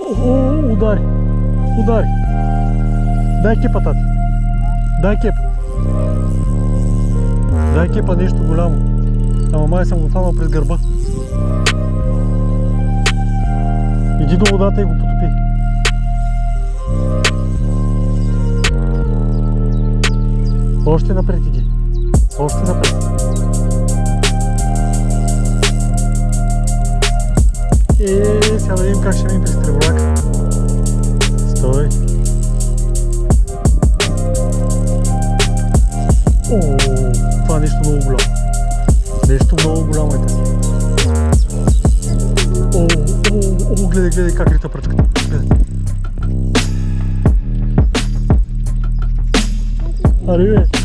О, удари! Удари! Дай кепа, тати! Дай кепа! Дай кепа, нещо голямо. Ама май съм го фанал през гърба. Иди до водата и го потопи. Още напред иди. Още напред. Сега да видим как ще ми през треволяка. Стой. О, това е нещо много голямо. Нещо много голямо е тази. О, гледай как рита пръчката. Гледай. Ари бе.